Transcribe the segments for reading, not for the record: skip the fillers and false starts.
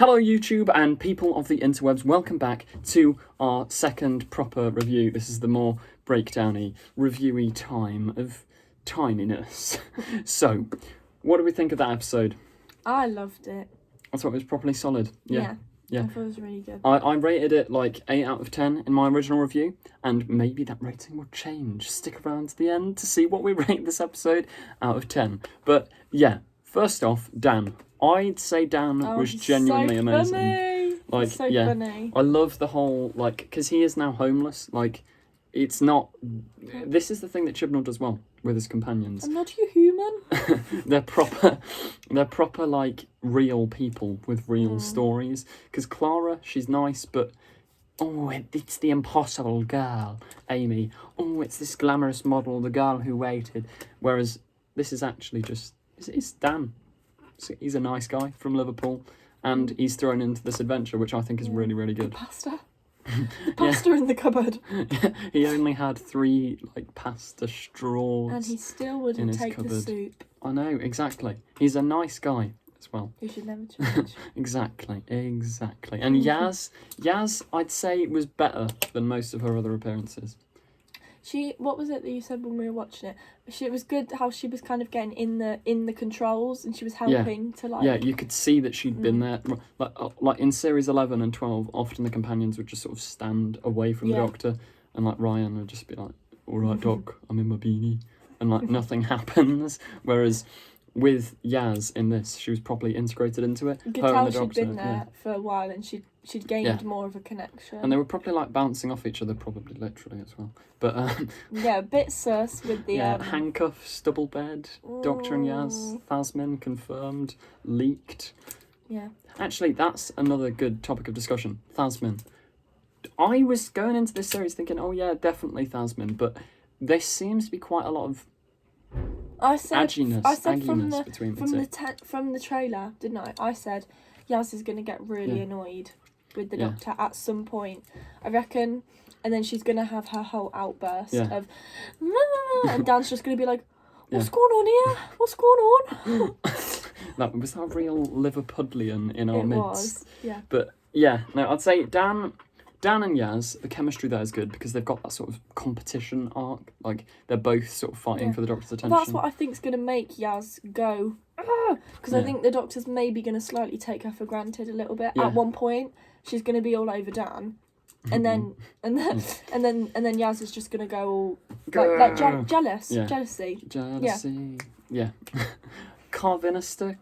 Hello YouTube and people of the interwebs, welcome back to our second proper review. This is the more breakdowny, reviewy time of tininess. So, what do we think of that episode? I loved it. I thought it was properly solid. Yeah. I thought it was really good. I rated it like 8 out of 10 in my original review, and maybe that rating will change. Stick around to the end to see what we rate this episode out of 10. But yeah, first off, Dan. I'd say Dan was genuinely amazing. Funny. Like, so yeah, funny. I love the whole, like, because he is now homeless. Like, it's not. This is the thing that Chibnall does well with his companions. I'm not you human. They're proper like real people with real stories. Because Clara, she's nice, but it's the impossible girl, Amy. Oh, it's this glamorous model, the girl who waited. Whereas this is actually just it's Dan. He's a nice guy from Liverpool, and he's thrown into this adventure, which I think is really, really good. The pasta in the cupboard. He only had 3 like pasta straws, and he still wouldn't take the soup. I know, exactly. He's a nice guy as well. You should never change. Exactly. And Yaz, I'd say was better than most of her other appearances. What was it that you said when we were watching it? It was good how she was kind of getting in the controls, and she was helping to like. Yeah, you could see that she'd been there. Like in series 11 and 12, often the companions would just sort of stand away from the Doctor, and like Ryan would just be like, "All right, Doc, I'm in my beanie," and like nothing happens. Whereas with Yaz in this, she was properly integrated into it. You could tell she'd been there for a while, and she'd gained more of a connection. And they were probably like bouncing off each other, probably literally as well. But a bit sus with the handcuffs, double bed, Doctor and Yaz, Thasmin confirmed, leaked. Yeah. Actually, that's another good topic of discussion. Thasmin. I was going into this series thinking, oh yeah, definitely Thasmin, but there seems to be quite a lot of agginess from the trailer, didn't I? I said Yaz is going to get really annoyed with the Doctor at some point, I reckon, and then she's going to have her whole outburst of and Dan's just going to be like, what's going on here? What's going on? Was that real Liverpudlian in our midst? It was, yeah. But yeah, no, I'd say Dan and Yaz, the chemistry there is good because they've got that sort of competition arc. Like, they're both sort of fighting for the Doctor's attention. That's what I think's going to make Yaz go, because I think the Doctor's maybe going to slightly take her for granted a little bit. At one point, she's going to be all over Dan, and then Yaz is just going to go all like jealousy. Yeah. Carvinista.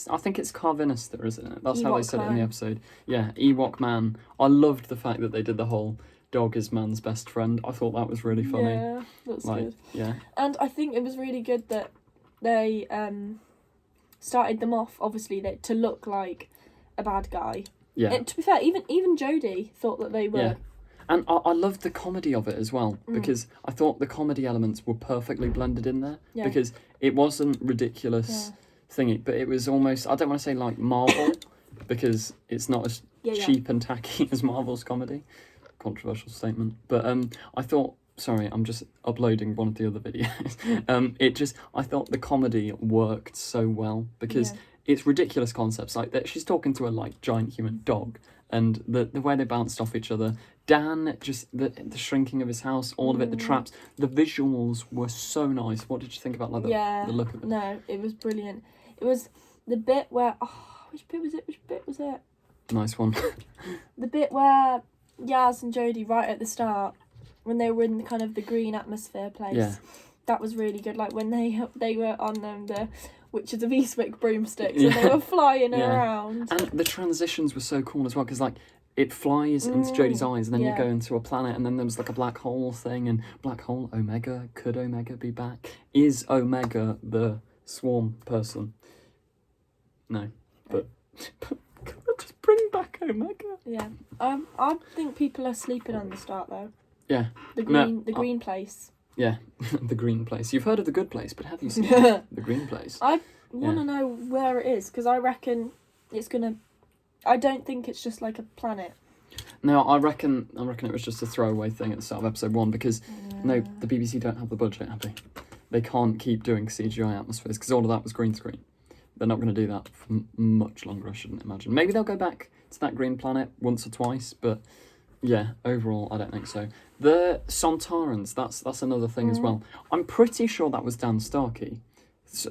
I think it's Carvinista, isn't it? That's how they said it in the episode. Yeah, Ewok man. I loved the fact that they did the whole dog is man's best friend. I thought that was really funny. Yeah, that's good. Yeah. And I think it was really good that they started them off, obviously, to look like a bad guy. Yeah. And to be fair, even Jodie thought that they were. Yeah. And I loved the comedy of it as well, because I thought the comedy elements were perfectly blended in there, because it wasn't ridiculous thingy, but it was almost, I don't want to say like Marvel, because it's not as cheap and tacky as Marvel's comedy. Controversial statement. But I thought, sorry, I'm just uploading one of the other videos. I thought the comedy worked so well, because it's ridiculous concepts, like that she's talking to a like giant human dog, and the way they bounced off each other. Dan, just the shrinking of his house, all of it, the traps, the visuals were so nice. What did you think about like the look of it? No, it was brilliant. It was the bit where which bit was it? Nice one. The bit where Yaz and Jodie right at the start, when they were in the kind of the green atmosphere place. Yeah. That was really good. Like when they were on the Witches of Eastwick broomsticks and they were flying around. And the transitions were so cool as well, because like it flies into Jodie's eyes, and then you go into a planet, and then there was like a black hole thing, and black hole, Omega, could Omega be back? Is Omega the swarm person? No, but just bring back Omega. Yeah, I think people are sleeping on the start though. Yeah, the green place. Yeah, the green place. You've heard of the good place, but have you seen the green place? I want to know where it is, because I reckon it's gonna. I don't think it's just like a planet. No, I reckon it was just a throwaway thing at the start of episode 1, because no, the BBC don't have the budget, have they? They can't keep doing CGI atmospheres, because all of that was green screen. they're not going to do that for much longer, I shouldn't imagine. Maybe they'll go back to that green planet once or twice, but yeah, overall, I don't think so. The Sontarans, that's another thing as well. I'm pretty sure that was Dan Starkey,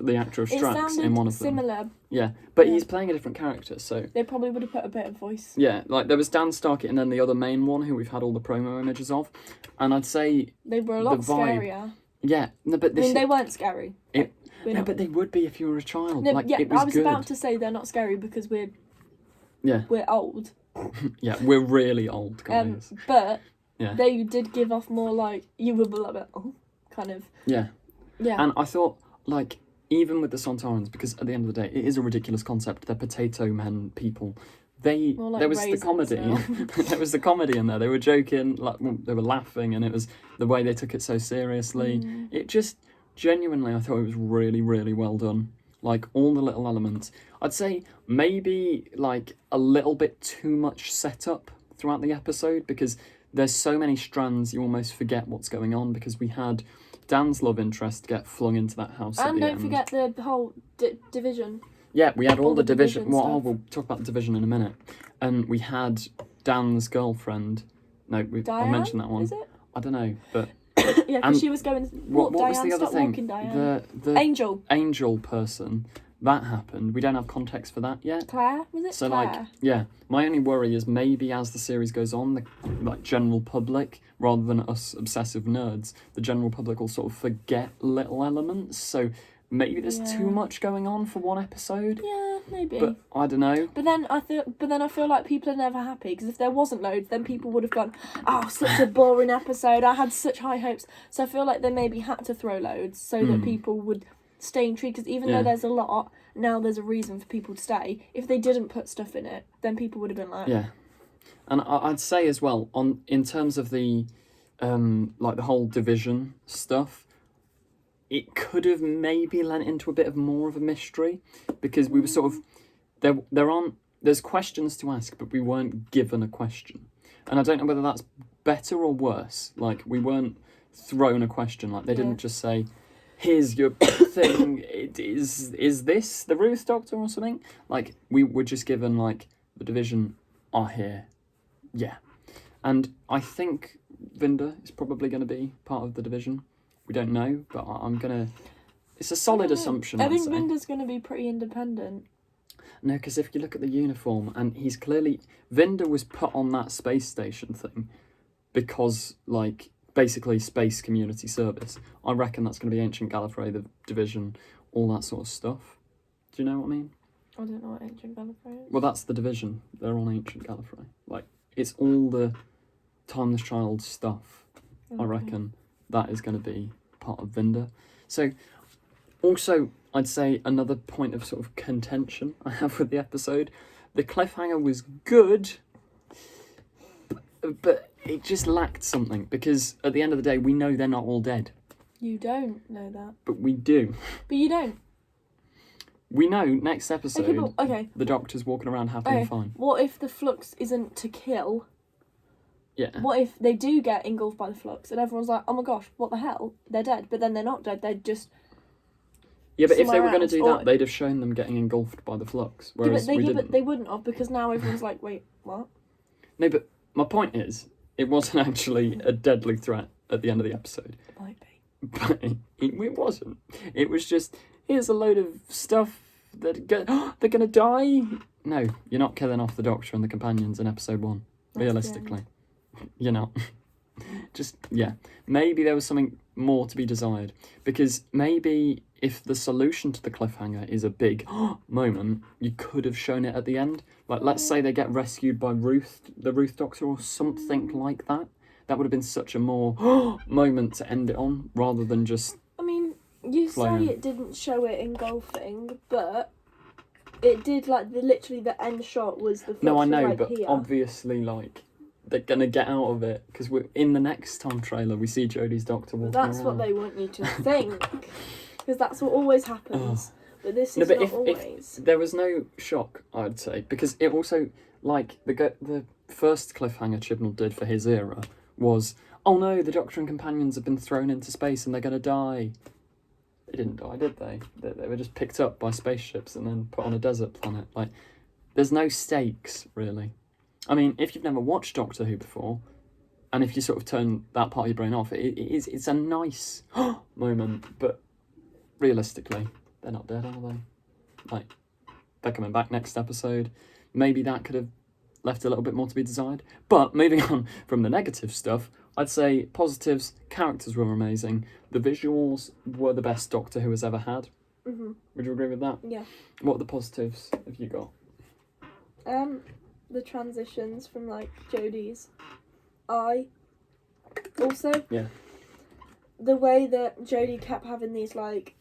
the actor of Strax, in one of them. Similar. Yeah, but he's playing a different character, so... They probably would have put a bit of voice. Yeah, like, there was Dan Starkey and then the other main one, who we've had all the promo images of, and I'd say... They were a lot scarier. Yeah, no, but this... I mean, they weren't scary. No, but they would be if you were a child. No, like, yeah, it was I was about to say they're not scary because we're old. Yeah, we're really old, guys. But they did give off more like, you will love it, kind of. Yeah. Yeah. And I thought, like, even with the Sontarans, because at the end of the day, it is a ridiculous concept. They're potato men people. There was the comedy. There was the comedy in there. They were joking, like, they were laughing, and it was the way they took it so seriously. It just, genuinely, I thought it was really, really well done. Like, all the little elements. I'd say maybe, like, a little bit too much setup throughout the episode, because there's so many strands you almost forget what's going on, because we had Dan's love interest get flung into that house at the end. And don't forget the whole division. Yeah, we had all the division. Well, we'll talk about the division in a minute. And we had Dan's girlfriend. No, Diane, I mentioned that one. Is it? I don't know, but... Yeah, because she was going... What Diane, was the other thing? Walking, Diane. The Angel. Angel person. That happened. We don't have context for that yet. Claire, was it? So, Claire? like, yeah. My only worry is maybe as the series goes on, the like general public, rather than us obsessive nerds, the general public will sort of forget little elements. So maybe there's too much going on for one episode. Yeah, maybe. But I don't know. But then I feel like people are never happy, because if there wasn't loads, then people would have gone, "Oh, such a boring episode. I had such high hopes." So I feel like they maybe had to throw loads so that people would stay intrigued, because even though there's a lot, now there's a reason for people to stay. If they didn't put stuff in it, then people would have been like... Yeah. And I'd say as well, in terms of the, like the whole division stuff, it could have maybe lent into a bit of more of a mystery, because we were sort of... There's questions to ask, but we weren't given a question. And I don't know whether that's better or worse. Like, we weren't thrown a question. Like, they didn't just say... Here's your thing, is this the Ruth Doctor or something? Like, we were just given, like, the division are here. Yeah. And I think Vinda is probably going to be part of the division. We don't know, but I'm going to... It's a solid assumption, I think Vinda's going to be pretty independent. No, because if you look at the uniform, and he's clearly... Vinda was put on that space station thing because, like... basically space community service. I reckon that's going to be Ancient Gallifrey, the division, all that sort of stuff. Do you know what I mean? I don't know what Ancient Gallifrey is. Well, that's the division. They're on Ancient Gallifrey. Like, it's all the Timeless Child stuff. Okay. I reckon that is going to be part of Vinda. So, also, I'd say another point of sort of contention I have with the episode. The cliffhanger was good, but it just lacked something, because at the end of the day, we know they're not all dead. You don't know that. But we do. But you don't. We know next episode, the Doctor's walking around happy and fine. What if the Flux isn't to kill? Yeah. What if they do get engulfed by the Flux and everyone's like, oh my gosh, what the hell? They're dead. But then they're not dead, they're just... Yeah, but if they were going to do that, they'd have shown them getting engulfed by the Flux. Whereas but they wouldn't have, because now everyone's like, wait, what? No, but my point is, it wasn't actually a deadly threat at the end of the episode. It might be. But it wasn't. It was just, here's a load of stuff that they're going to die. No, you're not killing off the Doctor and the companions in episode 1. Realistically. You're not. Just, yeah. Maybe there was something more to be desired. Because maybe if the solution to the cliffhanger is a big moment, you could have shown it at the end. Like, let's say they get rescued by the Ruth Doctor or something like that. That would have been such a more moment to end it on, rather than just... I mean, you say it didn't show it engulfing, but it did, like, literally the end shot was the... No, I know, right but here. Obviously, like, they're going to get out of it, because in the next time trailer, we see Jodie's Doctor walking around. That's what they want you to think, because that's what always happens. But this is not always. If there was no shock, I'd say, because it also, like, the first cliffhanger Chibnall did for his era was, oh no, the Doctor and companions have been thrown into space and they're going to die. They didn't die, did they? They were just picked up by spaceships and then put on a desert planet. Like, there's no stakes, really. I mean, if you've never watched Doctor Who before, and if you sort of turn that part of your brain off, it's a nice moment, but realistically, they're not dead, are they? Like, they're coming back next episode. Maybe that could have left a little bit more to be desired. But moving on from the negative stuff, I'd say positives, characters were amazing. The visuals were the best Doctor Who has ever had. Mm-hmm. Would you agree with that? Yeah. What are the positives have you got? The transitions from, like, Jodie's eye. Also, yeah, the way that Jodie kept having these, like,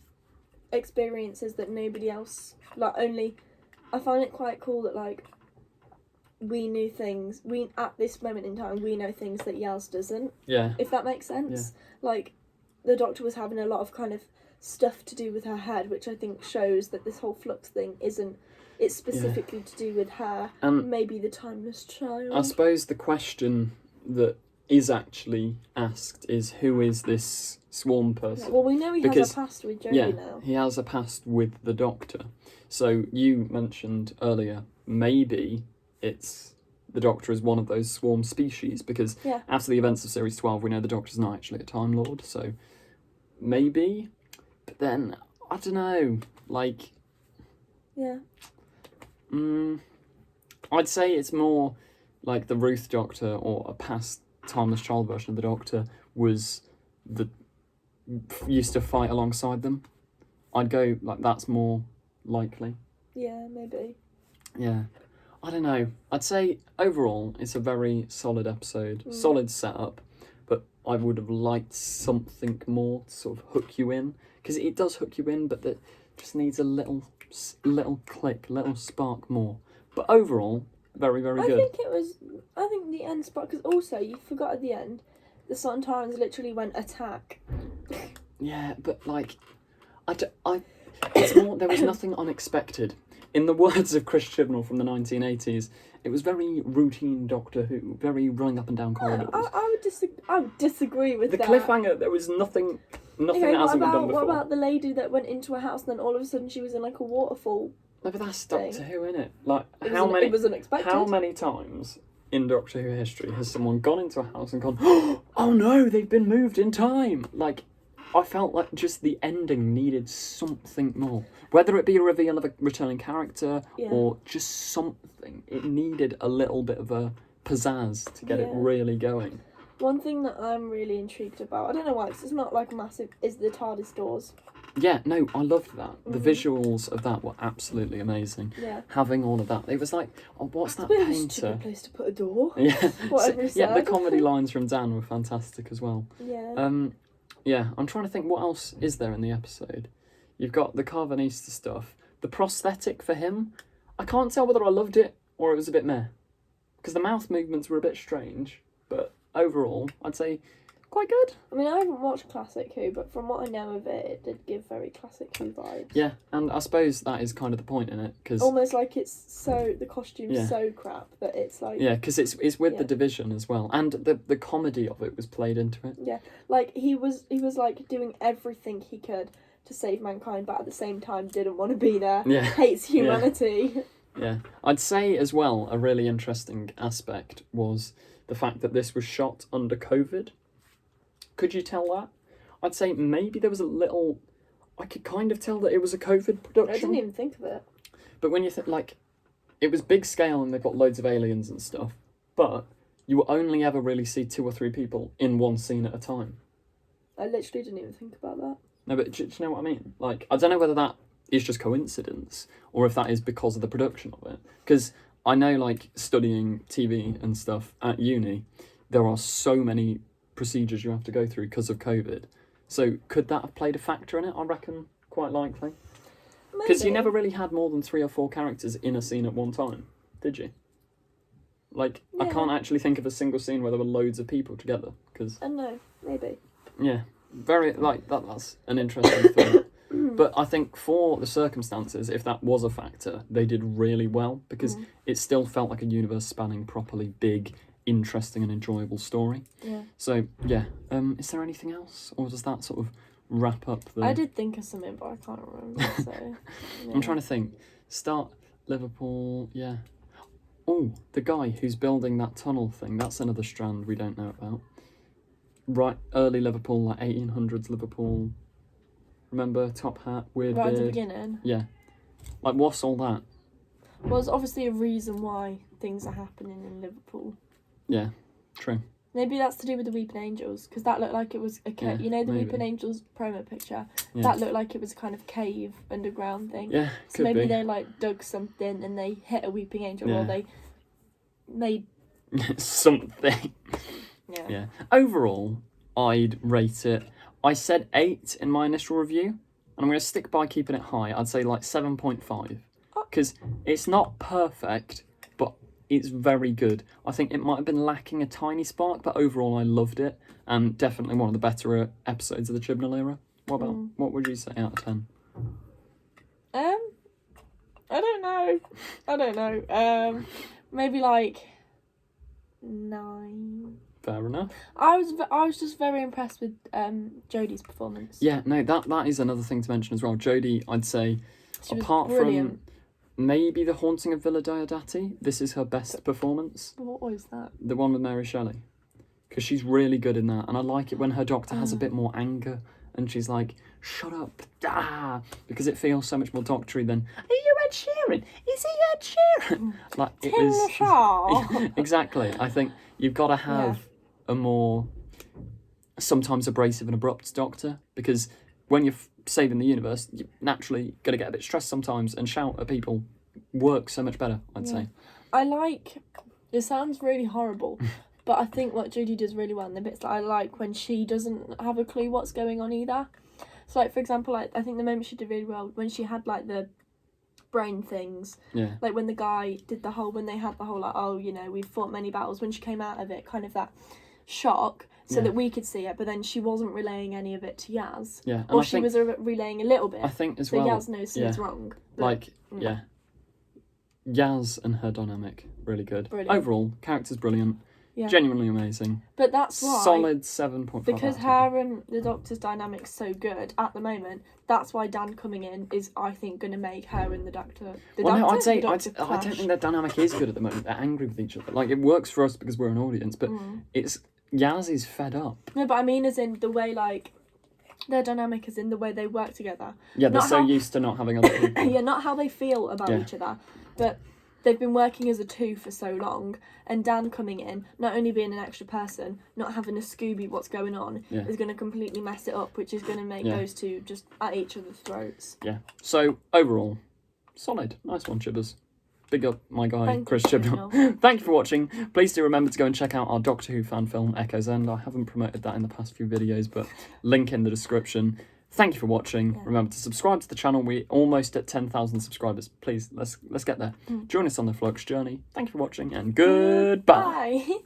experiences that nobody else, like, only... I find it quite cool that, like, we knew things, at this moment in time, we know things that Yaz doesn't. Yeah. If that makes sense. Yeah. Like, the Doctor was having a lot of kind of stuff to do with her head, which I think shows that this whole Flux thing isn't... It's specifically to do with her, maybe the timeless child. I suppose the question that is actually asked is, who is this swarm person? Yeah, well, we know he has a past with Jodie now. He has a past with the Doctor. So you mentioned earlier, maybe it's the Doctor is one of those swarm species, because after the events of Series 12, we know the Doctor's not actually a Time Lord, so maybe. But then, I don't know, like... Yeah. I'd say it's more like the Ruth Doctor, or a past Timeless Child version of the Doctor used to fight alongside them. I'd go like that's more likely. Yeah, maybe. Yeah. I don't know. I'd say overall it's a very solid episode, solid setup, but I would have liked something more to sort of hook you in, because it does hook you in, but that just needs a little click, little spark more. But overall, very, very good. I think the end spot, because also you forgot at the end, the Sontarans literally went attack. Yeah, but like, it's more, there was nothing unexpected. In the words of Chris Chibnall from the 1980s, it was very routine Doctor Who, very running up and down corridors. I would disagree with that. The cliffhanger, there was nothing that hasn't been done before. What about the lady that went into a house and then all of a sudden she was in like a waterfall? No, but that's Doctor Who, innit? Like, it was unexpected. How many times in Doctor Who history has someone gone into a house and gone, oh no, they've been moved in time? Like, I felt like just the ending needed something more. Whether it be a reveal of a returning character or just something, it needed a little bit of a pizzazz to get it really going. One thing that I'm really intrigued about, I don't know why, because it's not like massive, is the TARDIS doors. Yeah, no, I loved that. The visuals of that were absolutely amazing. Yeah. Having all of that. It was like, what's that painter? It's a stupid place to put a door. Yeah. Whatever he said. Yeah, the comedy lines from Dan were fantastic as well. Yeah. Yeah, I'm trying to think what else is there in the episode. You've got the Carvanista stuff. The prosthetic for him, I can't tell whether I loved it or it was a bit meh. Because the mouth movements were a bit strange, but overall, I'd say quite good. I mean, I haven't watched Classic Who, but from what I know of it, it did give very Classic Who vibes. Yeah, and I suppose that is kind of the point in it, because almost like the costume's so crap that it's like... Yeah, because it's with the division as well, and the comedy of it was played into it. Yeah, like he was like doing everything he could to save mankind, but at the same time didn't want to be there. Yeah. Hates humanity. Yeah, I'd say as well a really interesting aspect was the fact that this was shot under COVID. Could you tell that? I'd say maybe there was a little... I could kind of tell that it was a COVID production. I didn't even think of it. But when you think, like, it was big scale and they've got loads of aliens and stuff, but you will only ever really see 2 or 3 people in one scene at a time. I literally didn't even think about that. No, but do you know what I mean? Like, I don't know whether that is just coincidence or if that is because of the production of it. Because I know, like, studying TV and stuff at uni, there are so many procedures you have to go through because of COVID. So could that have played a factor in it? I reckon quite likely. Because you never really had more than 3 or 4 characters in a scene at one time, did you? Like, I can't actually think of a single scene where there were loads of people together. Cause, no, maybe. Yeah, very, like, that's an interesting thought. But I think for the circumstances, if that was a factor, they did really well, because it still felt like a universe-spanning, properly big, interesting and enjoyable story. Yeah. So, yeah. Is there anything else? Or does that sort of wrap up the... I did think of something, but I can't remember, so... Yeah. I'm trying to think. Start Liverpool, yeah. Oh, the guy who's building that tunnel thing, that's another strand we don't know about. Right, early Liverpool, like 1800s Liverpool. Remember, top hat, weird right beard. at the beginning? Yeah. Like, what's all that? Well, there's obviously a reason why things are happening in Liverpool. Yeah, true. Maybe that's to do with the Weeping Angels, because that looked like it was a cave. Yeah, you know the maybe. Weeping Angels promo picture? Yeah. That looked like it was a kind of cave underground thing. Yeah, so could maybe be. they like dug something and they hit a Weeping Angel, Yeah. or they made something. Yeah. Yeah. Overall, I'd rate it. I said 8 in my initial review, and I'm going to stick by keeping it high. I'd say like 7.5. Because it's not perfect, but it's very good. I think it might have been lacking a tiny spark, but overall I loved it. And definitely one of the better episodes of the Chibnall era. What would you say out of 10? I don't know. Maybe like 9. Fair enough. I was just very impressed with Jodie's performance. Yeah, no, that is another thing to mention as well. Jodie, I'd say, She was apart brilliant. from maybe The Haunting of Villa Diodati, this is her best performance. What was that? The one with Mary Shelley. Because she's really good in that. And I like it when her doctor has a bit more anger and she's like, shut up, because it feels so much more doctory than, are you Ed Sheeran? Is he Ed Sheeran? Like, it was... Exactly. I think you've got to have a more, sometimes abrasive and abrupt doctor, because when you're saving the universe, you're naturally going to get a bit stressed sometimes, and shout at people works so much better, I'd say. I like, it sounds really horrible, but I think what Jodie does really well in the bits that I like when she doesn't have a clue what's going on either. So, like, for example, like, I think the moment she did really well, when she had, like, the brain things. Yeah. Like, when the guy did the whole, when they had the whole, like, oh, you know, we've fought many battles, when she came out of it, kind of that shock, so that we could see it, but then she wasn't relaying any of it to Yaz. Yeah. Or she was relaying a little bit. I think as so well. Yaz knows something's wrong. But, like, Yaz and her dynamic, really good. Brilliant. Overall, character's brilliant. Yeah. Genuinely amazing. But that's why... Solid 7.5. Because her and the Doctor's dynamic's so good at the moment, that's why Dan coming in is, I think, going to make her and the Doctor... I don't think their dynamic is good at the moment. They're angry with each other. Like, it works for us because we're an audience, but it's... Yaz is fed up. No, but I mean as in the way, like... Their dynamic is in the way they work together. Yeah, they're so used to not having other people. Yeah, not how they feel about each other, but... They've been working as a two for so long, and Dan coming in, not only being an extra person, not having a Scooby what's going on, is going to completely mess it up, which is going to make those two just at each other's throats. Yeah. So, overall, solid. Nice one, Chibbers. Big up my guy, Chris Chibnall. Thank you for watching. Please do remember to go and check out our Doctor Who fan film, Echo's End. I haven't promoted that in the past few videos, but link in the description. Thank you for watching. Yeah. Remember to subscribe to the channel. We're almost at 10,000 subscribers. Please, let's get there. Join us on the Flux journey. Thank you for watching, and goodbye. Bye.